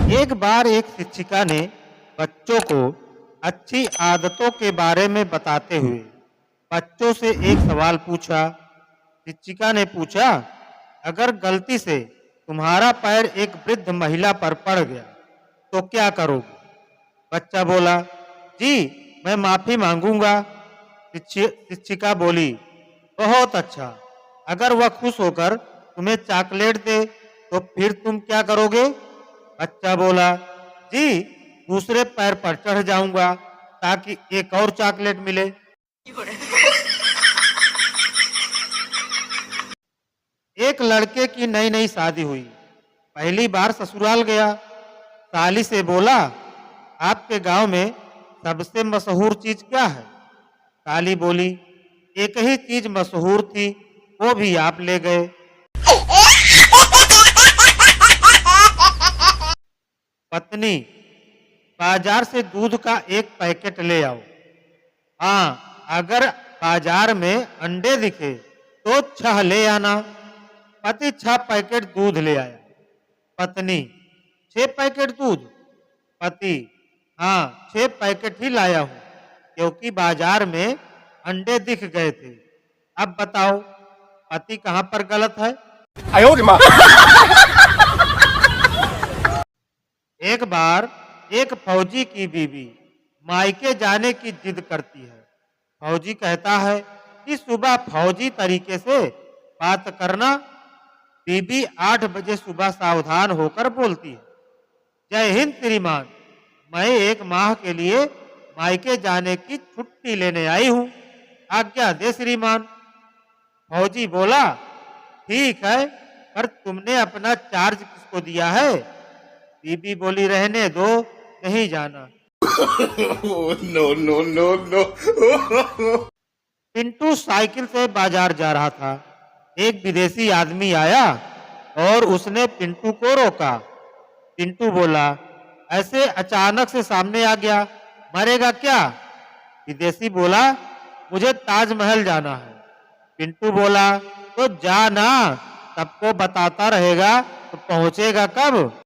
एक बार एक शिक्षिका ने बच्चों को अच्छी आदतों के बारे में बताते हुए बच्चों से एक सवाल पूछा। शिक्षिका ने पूछा, अगर गलती से तुम्हारा पैर एक वृद्ध महिला पर पड़ गया तो क्या करोगे? बच्चा बोला, जी मैं माफी मांगूंगा। शिक्षिका बोली, बहुत अच्छा। अगर वह खुश होकर तुम्हें चॉकलेट दे तो फिर तुम क्या करोगे? बच्चा बोला, जी दूसरे पैर पर चढ़ जाऊंगा ताकि एक और चॉकलेट मिले। एक लड़के की नई नई शादी हुई। पहली बार ससुराल गया। साली से बोला, आपके गांव में सबसे मशहूर चीज क्या है? साली बोली, एक ही चीज मशहूर थी, वो भी आप ले गए। पत्नी, बाजार से दूध का एक पैकेट ले आओ। हाँ, अगर बाजार में अंडे दिखे तो 6 ले आना। पति 6 पैकेट दूध ले आया। पत्नी, 6 पैकेट दूध? पति, हाँ 6 पैकेट ही लाया हूँ क्योंकि बाजार में अंडे दिख गए थे। अब बताओ पति कहाँ पर गलत है? एक बार एक फौजी की बीवी मायके जाने की जिद करती है। फौजी कहता है कि सुबह फौजी तरीके से बात करना। बीबी 8 बजे सुबह सावधान होकर बोलती है, जय हिंद श्रीमान, मैं 1 माह के लिए मायके जाने की छुट्टी लेने आई हूँ, आज्ञा दे श्रीमान। फौजी बोला, ठीक है, पर तुमने अपना चार्ज किसको दिया है? बीबी बोली, रहने दो, नहीं जाना। No no no no. Pintu cycle से बाजार जा रहा था। एक विदेशी आदमी आया और उसने पिंटू को रोका। पिंटू बोला, ऐसे अचानक से सामने आ गया, मरेगा क्या? विदेशी बोला, मुझे ताजमहल जाना है। पिंटू बोला, तो जाना, सबको बताता रहेगा तो पहुंचेगा कब?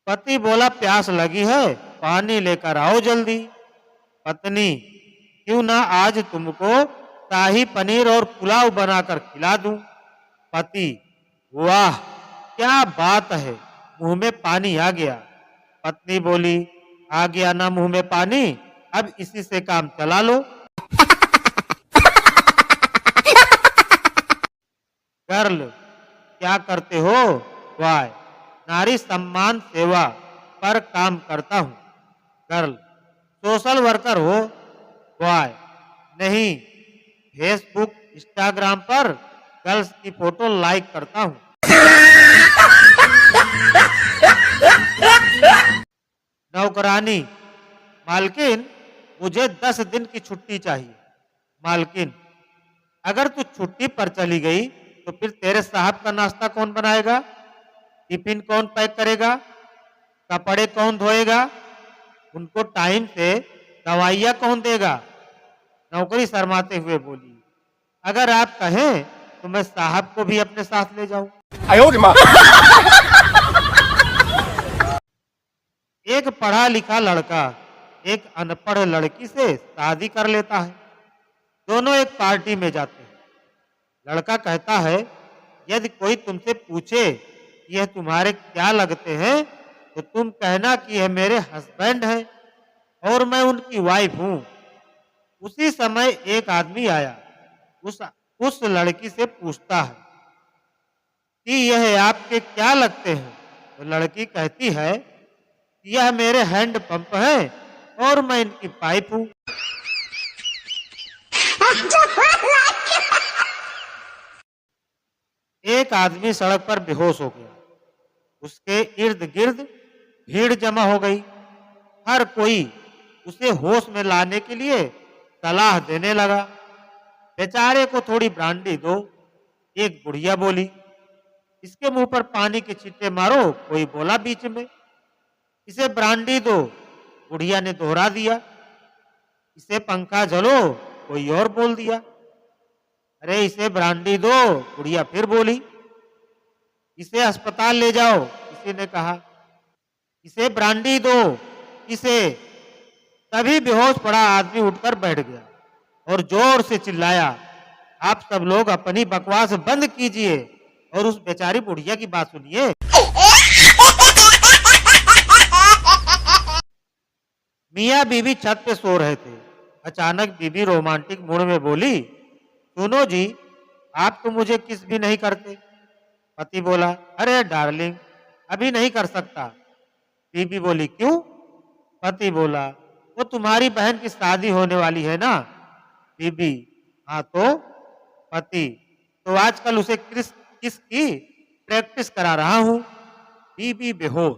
पति बोला, प्यास लगी है, पानी लेकर आओ जल्दी। पत्नी, क्यों ना आज तुमको शाही पनीर और पुलाव बनाकर खिला दूं। पति, वाह क्या बात है, मुंह में पानी आ गया। पत्नी बोली, आ गया ना मुंह में पानी, अब इसी से काम चला लो। गर्ल, क्या करते हो? वाय, नारी सम्मान सेवा पर काम करता हूँ। गर्ल, सोशल वर्कर हो? वाय, नहीं, फेसबुक इंस्टाग्राम पर गर्ल्स की फोटो लाइक करता हूँ। नौकरानी, मालकिन मुझे 10 दिन की छुट्टी चाहिए। मालकिन, अगर तू छुट्टी पर चली गई तो फिर तेरे साहब का नाश्ता कौन बनाएगा? टिफिन कौन पैक करेगा? कपड़े कौन धोएगा? उनको टाइम से दवाइयाँ कौन देगा? नौकरी शर्माते हुए बोली, अगर आप कहें तो मैं साहब को भी अपने साथ ले जाऊं। एक पढ़ा लिखा लड़का एक अनपढ़ लड़की से शादी कर लेता है। दोनों एक पार्टी में जाते हैं। लड़का कहता है, यदि कोई तुमसे पूछे यह तुम्हारे क्या लगते हैं तो तुम कहना कि यह मेरे हस्बैंड हैं और मैं उनकी वाइफ हूं। उसी समय एक आदमी आया, उस लड़की से पूछता है कि यह आपके क्या लगते हैं? तो लड़की कहती है, यह मेरे हैंड पंप है और मैं इनकी पाइप हूं। एक आदमी सड़क पर बेहोश हो गया। उसके इर्द गिर्द भीड़ जमा हो गई। हर कोई उसे होश में लाने के लिए सलाह देने लगा। बेचारे को थोड़ी ब्रांडी दो। एक बुढ़िया बोली, इसके मुंह पर पानी के छींटे मारो। कोई बोला बीच में, इसे ब्रांडी दो। बुढ़िया ने दोहरा दिया, इसे पंखा झलो। कोई और बोल दिया, अरे इसे ब्रांडी दो। बुढ़िया फिर बोली, इसे अस्पताल ले जाओ, किसी ने कहा। इसे ब्रांडी दो, इसे। तभी बेहोश पड़ा आदमी उठकर बैठ गया और जोर से चिल्लाया, आप सब लोग अपनी बकवास बंद कीजिए और उस बेचारी बुढ़िया की बात सुनिए। मियाँ बीवी छत पे सो रहे थे। अचानक बीवी रोमांटिक मूड में बोली, सुनो जी, आप तो मुझे किस भी नहीं करते। पति बोला, अरे डार्लिंग, अभी नहीं कर सकता। बीबी बोली, क्यों? पति बोला, वो तुम्हारी बहन की शादी होने वाली है ना। बीबी, हाँ तो। पति, तो आजकल उसे किस किस की प्रैक्टिस करा रहा हूँ। बीबी बेहोश।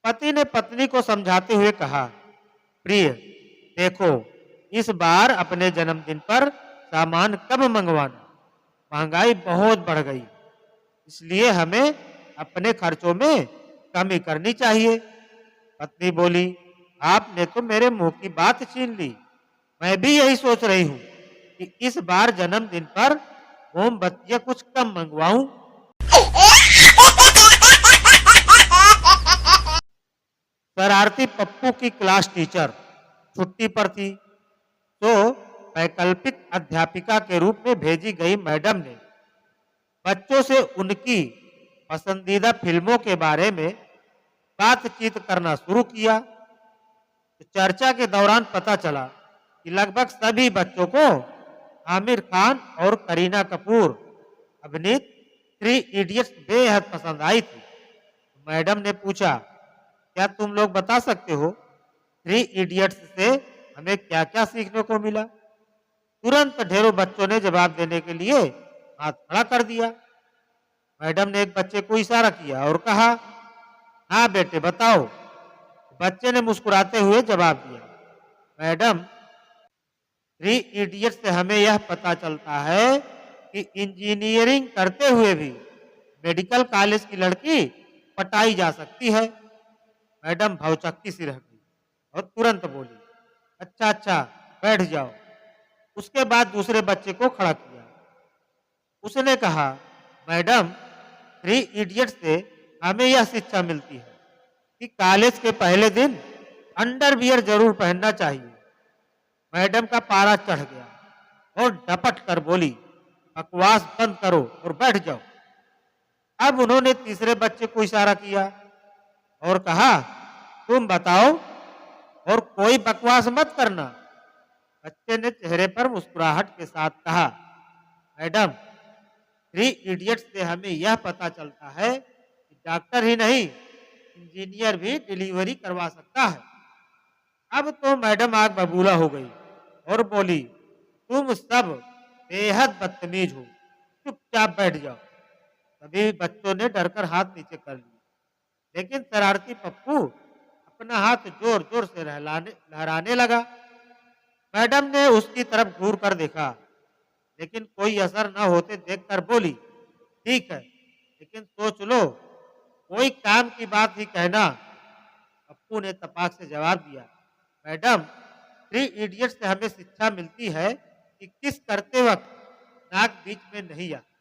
पति ने पत्नी को समझाते हुए कहा, प्रिय, देखो, इस बार अपने जन्मदिन पर सामान कम मंगवाना, महंगाई बहुत बढ़ गई, इसलिए हमें अपने खर्चों में कमी करनी चाहिए। पत्नी बोली, आपने तो मेरे मुंह की बात छीन ली। मैं भी यही सोच रही हूँ कि इस बार जन्मदिन पर मोमबत्तियां कुछ कम मंगवाऊं। शरारती पप्पू की क्लास टीचर छुट्टी पर थी, तो वैकल्पिक अध्यापिका के रूप में भेजी गई मैडम ने बच्चों से उनकी पसंदीदा फिल्मों के बारे में बातचीत करना शुरू किया। तो चर्चा के दौरान पता चला कि लगभग सभी बच्चों को आमिर खान और करीना कपूर अभिनीत 3 इडियट्स बेहद पसंद आई थी। मैडम ने पूछा, क्या तुम लोग बता सकते हो 3 इडियट्स से हमें क्या क्या सीखने को मिला? तुरंत ढेरों बच्चों ने जवाब देने के लिए हाथ खड़ा कर दिया। मैडम ने एक बच्चे को इशारा किया और कहा, हाँ बेटे बताओ। बच्चे ने मुस्कुराते हुए जवाब दिया, मैडम, 3 इडियट्स से हमें यह पता चलता है कि इंजीनियरिंग करते हुए भी मेडिकल कॉलेज की लड़की पटाई जा सकती है। मैडम भौचक्की सी रह गई और तुरंत बोली, अच्छा अच्छा, बैठ जाओ। उसके बाद दूसरे बच्चे को खड़ा किया। उसने कहा, मैडम, 3 इडियट्स से हमें यह शिक्षा मिलती है कि कॉलेज के पहले दिन अंडरवियर जरूर पहनना चाहिए। मैडम का पारा चढ़ गया और डपट कर बोली, बकवास बंद करो और बैठ जाओ। अब उन्होंने तीसरे बच्चे को इशारा किया और कहा, तुम बताओ और कोई बकवास मत करना। बच्चे ने चेहरे पर मुस्कुराहट के साथ कहा, मैडम, 3 इडियट्स से हमें यह पता चलता है कि डॉक्टर ही नहीं, इंजीनियर भी डिलीवरी करवा सकता है। अब तो मैडम आग बबूला हो गई और बोली, तुम सब बेहद बदतमीज हो, चुपचाप बैठ जाओ। सभी बच्चों ने डरकर हाथ नीचे कर लिए, लेकिन शरारती पप्पू अपना हाथ जोर जोर से लहराने लगा। मैडम ने उसकी तरफ घूर कर देखा, लेकिन कोई असर न होते देखकर बोली, ठीक है, लेकिन सोच लो, कोई काम की बात ही कहना। पप्पू ने तपाक से जवाब दिया, मैडम, 3 इडियट्स से हमें शिक्षा मिलती है कि किस करते वक्त नाक बीच में नहीं आता।